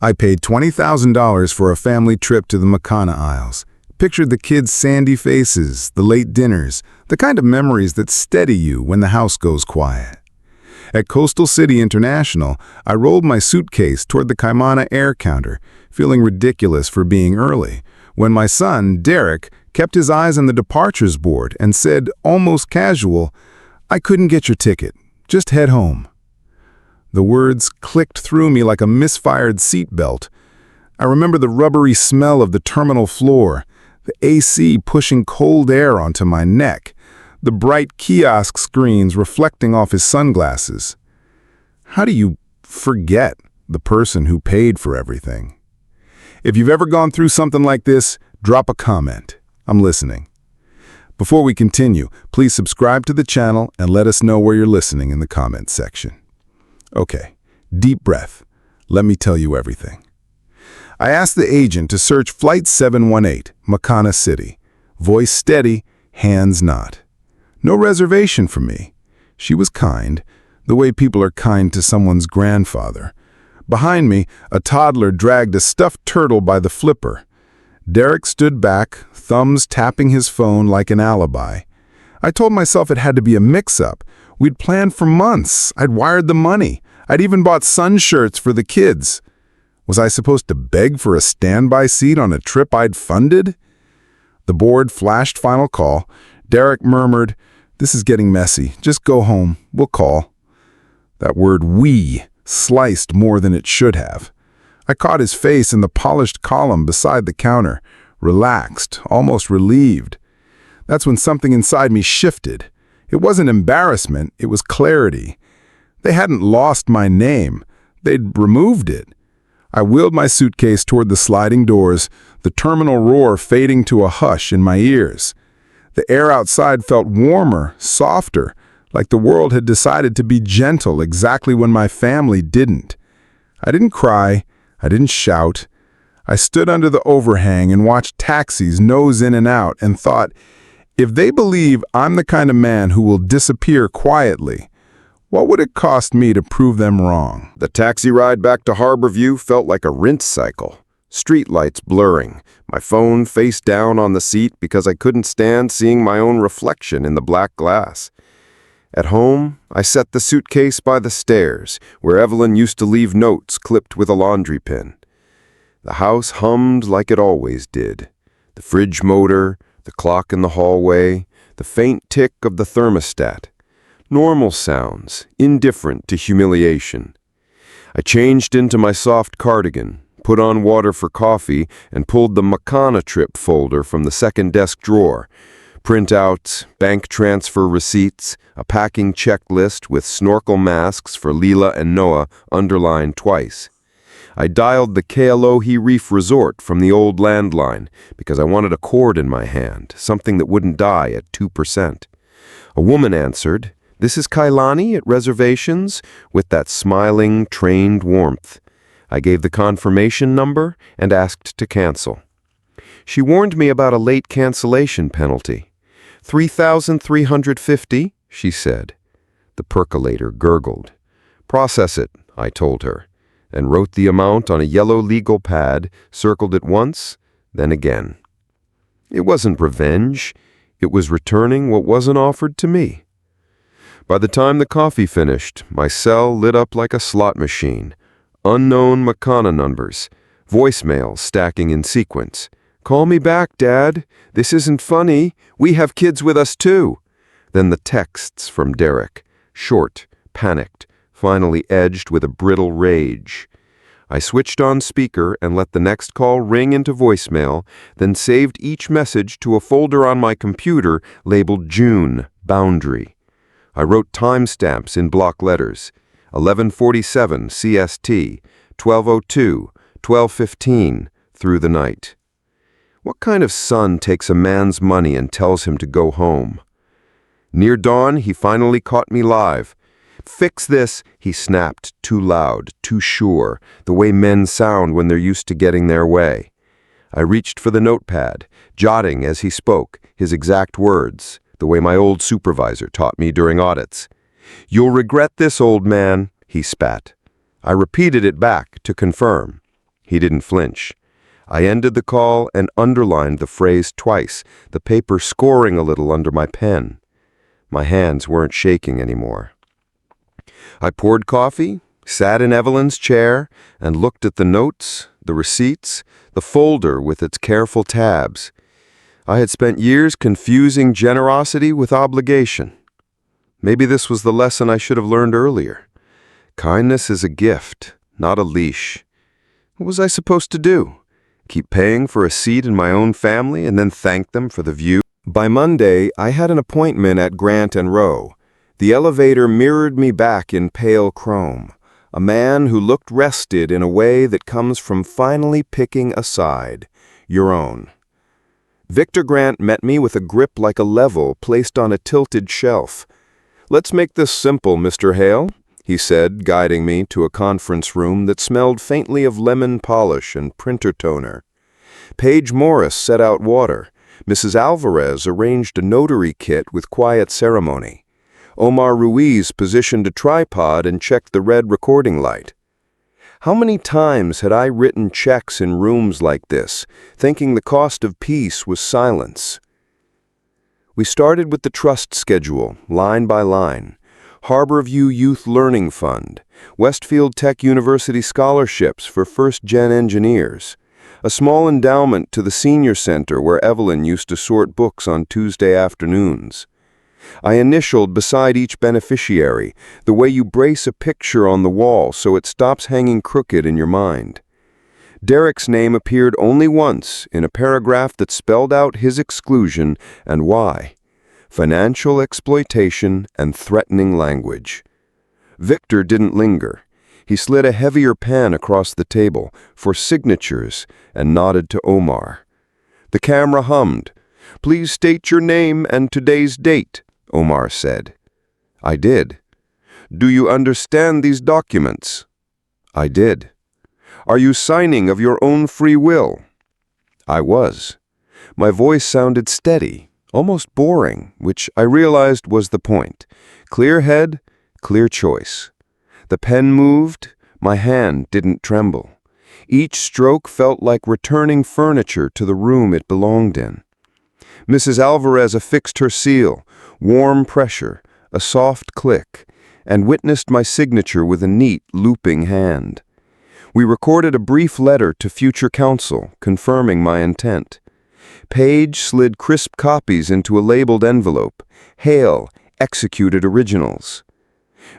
I paid $20,000 for a family trip to the Makana Isles. Pictured the kids' sandy faces, the late dinners, the kind of memories that steady you when the house goes quiet. At Coastal City International, I rolled my suitcase toward the Kaimana air counter, feeling ridiculous for being early, when my son, Derek, kept his eyes on the departures board and said, almost casual, "I couldn't get your ticket. Just head home." The words clicked through me like a misfired seatbelt. I remember the rubbery smell of the terminal floor, the AC pushing cold air onto my neck, the bright kiosk screens reflecting off his sunglasses. How do you forget the person who paid for everything? If you've ever gone through something like this, drop a comment. I'm listening. Before we continue, please subscribe to the channel and let us know where you're listening in the comments section. Okay, deep breath. Let me tell you everything. I asked the agent to search Flight 718, Makana City. Voice steady, hands not. No reservation for me. She was kind, the way people are kind to someone's grandfather. Behind me, a toddler dragged a stuffed turtle by the flipper. Derek stood back, thumbs tapping his phone like an alibi. I told myself it had to be a mix-up. We'd planned for months. I'd wired the money. I'd even bought sun shirts for the kids. Was I supposed to beg for a standby seat on a trip I'd funded? The board flashed final call. Derek murmured, "This is getting messy. Just go home. We'll call." That word "we" sliced more than it should have. I caught his face in the polished column beside the counter, relaxed, almost relieved. That's when something inside me shifted. It wasn't embarrassment, it was clarity. They hadn't lost my name. They'd removed it. I wheeled my suitcase toward the sliding doors, the terminal roar fading to a hush in my ears. The air outside felt warmer, softer, like the world had decided to be gentle exactly when my family didn't. I didn't cry. I didn't shout. I stood under the overhang and watched taxis nose in and out and thought, if they believe I'm the kind of man who will disappear quietly, what would it cost me to prove them wrong? The taxi ride back to Harborview felt like a rinse cycle. Streetlights blurring, my phone face down on the seat because I couldn't stand seeing my own reflection in the black glass. At home, I set the suitcase by the stairs, where Evelyn used to leave notes clipped with a laundry pin. The house hummed like it always did. The fridge motor, the clock in the hallway, the faint tick of the thermostat. Normal sounds, indifferent to humiliation. I changed into my soft cardigan, put on water for coffee, and pulled the Makana trip folder from the second desk drawer. Printouts, bank transfer receipts, a packing checklist with snorkel masks for Leela and Noah underlined twice. I dialed the Kealohi Reef Resort from the old landline because I wanted a cord in my hand, something that wouldn't die at 2%. A woman answered, "This is Kailani at reservations," with that smiling, trained warmth. I gave the confirmation number and asked to cancel. She warned me about a late cancellation penalty. $3,350, she said. The percolator gurgled. "Process it," I told her, and wrote the amount on a yellow legal pad, circled it once, then again. It wasn't revenge. It was returning what wasn't offered to me. By the time the coffee finished, my cell lit up like a slot machine. Unknown Makana numbers, voicemails stacking in sequence. "Call me back, Dad. This isn't funny. We have kids with us too." Then the texts from Derek, short, panicked, finally edged with a brittle rage. I switched on speaker and let the next call ring into voicemail, then saved each message to a folder on my computer labeled June, Boundary. I wrote timestamps in block letters. 11:47 CST, 12:02, 12:15, through the night. What kind of son takes a man's money and tells him to go home? Near dawn, he finally caught me live. "Fix this," he snapped, too loud, too sure, the way men sound when they're used to getting their way. I reached for the notepad, jotting as he spoke, his exact words, the way my old supervisor taught me during audits. "You'll regret this, old man," he spat. I repeated it back to confirm. He didn't flinch. I ended the call and underlined the phrase twice, the paper scoring a little under my pen. My hands weren't shaking anymore. I poured coffee, sat in Evelyn's chair, and looked at the notes, the receipts, the folder with its careful tabs. I had spent years confusing generosity with obligation. Maybe this was the lesson I should have learned earlier. Kindness is a gift, not a leash. What was I supposed to do? Keep paying for a seat in my own family and then thank them for the view? By Monday, I had an appointment at Grant and Rowe. The elevator mirrored me back in pale chrome, a man who looked rested in a way that comes from finally picking a side, your own. Victor Grant met me with a grip like a level placed on a tilted shelf. "Let's make this simple, Mr. Hale," he said, guiding me to a conference room that smelled faintly of lemon polish and printer toner. Paige Morris set out water. Mrs. Alvarez arranged a notary kit with quiet ceremony. Omar Ruiz positioned a tripod and checked the red recording light. How many times had I written checks in rooms like this, thinking the cost of peace was silence? We started with the trust schedule, line by line. Harborview Youth Learning Fund, Westfield Tech University scholarships for first-gen engineers, a small endowment to the senior center where Evelyn used to sort books on Tuesday afternoons. I initialed beside each beneficiary, the way you brace a picture on the wall so it stops hanging crooked in your mind. Derek's name appeared only once in a paragraph that spelled out his exclusion and why: financial exploitation and threatening language. Victor didn't linger. He slid a heavier pen across the table for signatures and nodded to Omar. The camera hummed. "Please state your name and today's date," Omar said. I did. "Do you understand these documents?" I did. "Are you signing of your own free will?" I was. My voice sounded steady, almost boring, which I realized was the point. Clear head, clear choice. The pen moved, my hand didn't tremble. Each stroke felt like returning furniture to the room it belonged in. Mrs. Alvarez affixed her seal, warm pressure, a soft click, and witnessed my signature with a neat, looping hand. We recorded a brief letter to future counsel, confirming my intent. Paige slid crisp copies into a labeled envelope. Hale, executed originals.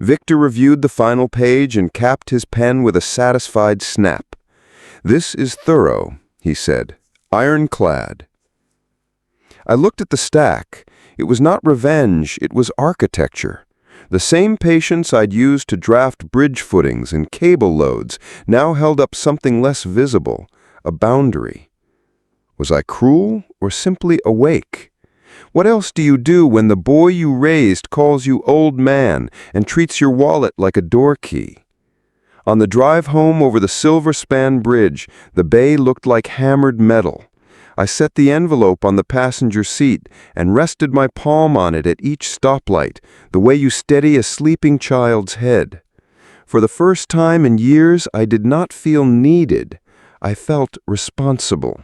Victor reviewed the final page and capped his pen with a satisfied snap. "This is thorough," he said, "ironclad." I looked at the stack. It was not revenge, it was architecture. The same patience I'd used to draft bridge footings and cable loads now held up something less visible, a boundary. Was I cruel or simply awake? What else do you do when the boy you raised calls you old man and treats your wallet like a door key? On the drive home over the Silver Span Bridge, the bay looked like hammered metal. I set the envelope on the passenger seat and rested my palm on it at each stoplight, the way you steady a sleeping child's head. For the first time in years, I did not feel needed. I felt responsible.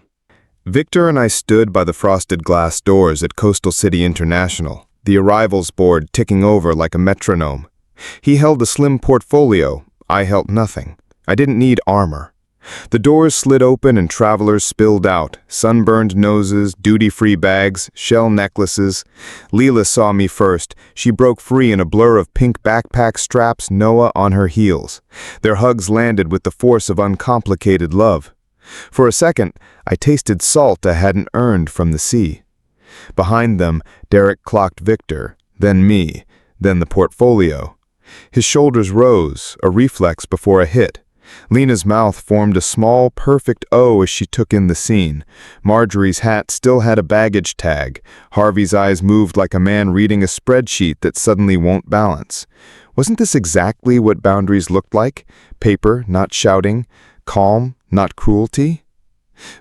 Victor and I stood by the frosted glass doors at Coastal City International, the arrivals board ticking over like a metronome. He held a slim portfolio. I held nothing. I didn't need armor. The doors slid open and travelers spilled out, sunburned noses, duty-free bags, shell necklaces. Leela saw me first. She broke free in a blur of pink backpack straps, Noah on her heels. Their hugs landed with the force of uncomplicated love. For a second, I tasted salt I hadn't earned from the sea. Behind them, Derek clocked Victor, then me, then the portfolio. His shoulders rose, a reflex before a hit. Lena's mouth formed a small, perfect O as she took in the scene. Marjorie's hat still had a baggage tag. Harvey's eyes moved like a man reading a spreadsheet that suddenly won't balance. Wasn't this exactly what boundaries looked like? Paper, not shouting. Calm, not cruelty?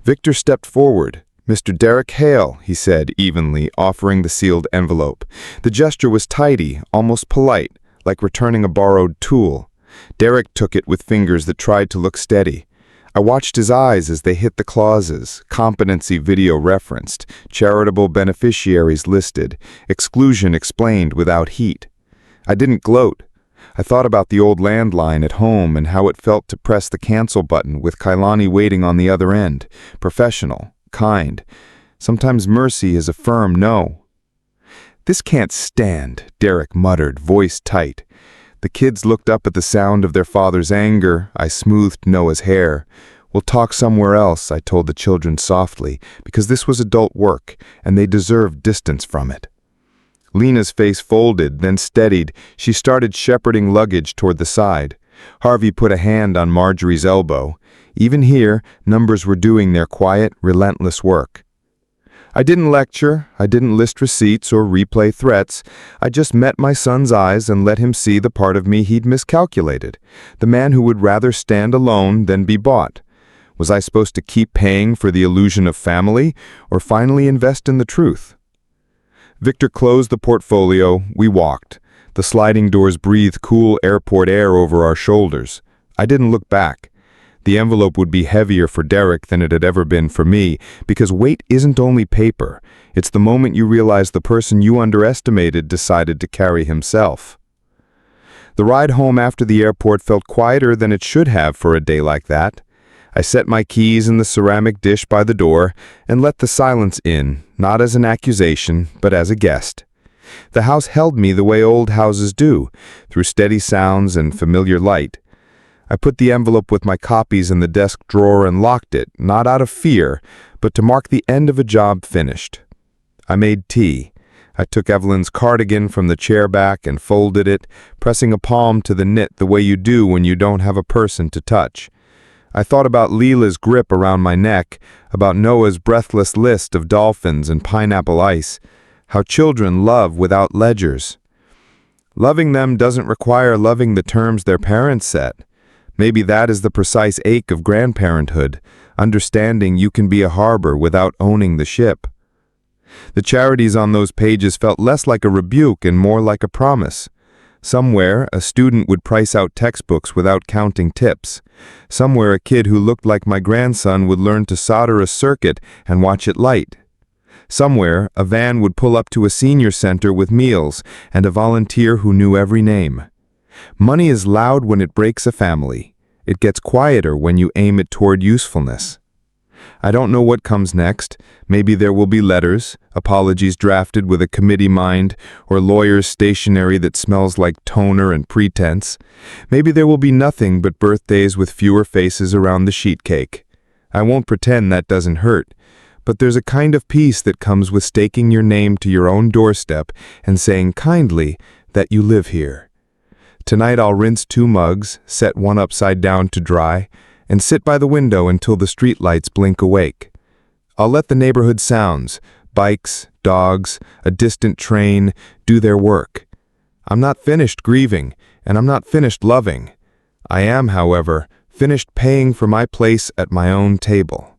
Victor stepped forward. "Mr. Derek Hale," he said evenly, offering the sealed envelope. The gesture was tidy, almost polite, like returning a borrowed tool. Derek took it with fingers that tried to look steady. I watched his eyes as they hit the clauses, competency video referenced, charitable beneficiaries listed, exclusion explained without heat. I didn't gloat. I thought about the old landline at home and how it felt to press the cancel button with Kailani waiting on the other end, professional, kind. Sometimes mercy is a firm no. "This can't stand," Derek muttered, voice tight. The kids looked up at the sound of their father's anger. I smoothed Noah's hair. "We'll talk somewhere else," I told the children softly, because this was adult work, and they deserved distance from it. Lena's face folded, then steadied. She started shepherding luggage toward the side. Harvey put a hand on Marjorie's elbow. Even here, numbers were doing their quiet, relentless work. I didn't lecture, I didn't list receipts or replay threats. I just met my son's eyes and let him see the part of me he'd miscalculated, the man who would rather stand alone than be bought. Was I supposed to keep paying for the illusion of family, or finally invest in the truth? Victor closed the portfolio. We walked. The sliding doors breathed cool airport air over our shoulders. I didn't look back. The envelope would be heavier for Derek than it had ever been for me, because weight isn't only paper. It's the moment you realize the person you underestimated decided to carry himself. The ride home after the airport felt quieter than it should have for a day like that. I set my keys in the ceramic dish by the door and let the silence in, not as an accusation, but as a guest. The house held me the way old houses do, through steady sounds and familiar light. I put the envelope with my copies in the desk drawer and locked it, not out of fear, but to mark the end of a job finished. I made tea. I took Evelyn's cardigan from the chair back and folded it, pressing a palm to the knit the way you do when you don't have a person to touch. I thought about Leela's grip around my neck, about Noah's breathless list of dolphins and pineapple ice, how children love without ledgers. Loving them doesn't require loving the terms their parents set. Maybe that is the precise ache of grandparenthood, understanding you can be a harbor without owning the ship. The charities on those pages felt less like a rebuke and more like a promise. Somewhere, a student would price out textbooks without counting tips. Somewhere, a kid who looked like my grandson would learn to solder a circuit and watch it light. Somewhere, a van would pull up to a senior center with meals and a volunteer who knew every name. Money is loud when it breaks a family. It gets quieter when you aim it toward usefulness. I don't know what comes next. Maybe there will be letters, apologies drafted with a committee mind, or lawyers' stationery that smells like toner and pretense. Maybe there will be nothing but birthdays with fewer faces around the sheet cake. I won't pretend that doesn't hurt, but there's a kind of peace that comes with staking your name to your own doorstep and saying kindly that you live here. Tonight I'll rinse 2 mugs, set one upside down to dry, and sit by the window until the streetlights blink awake. I'll let the neighborhood sounds, bikes, dogs, a distant train, do their work. I'm not finished grieving, and I'm not finished loving. I am, however, finished paying for my place at my own table.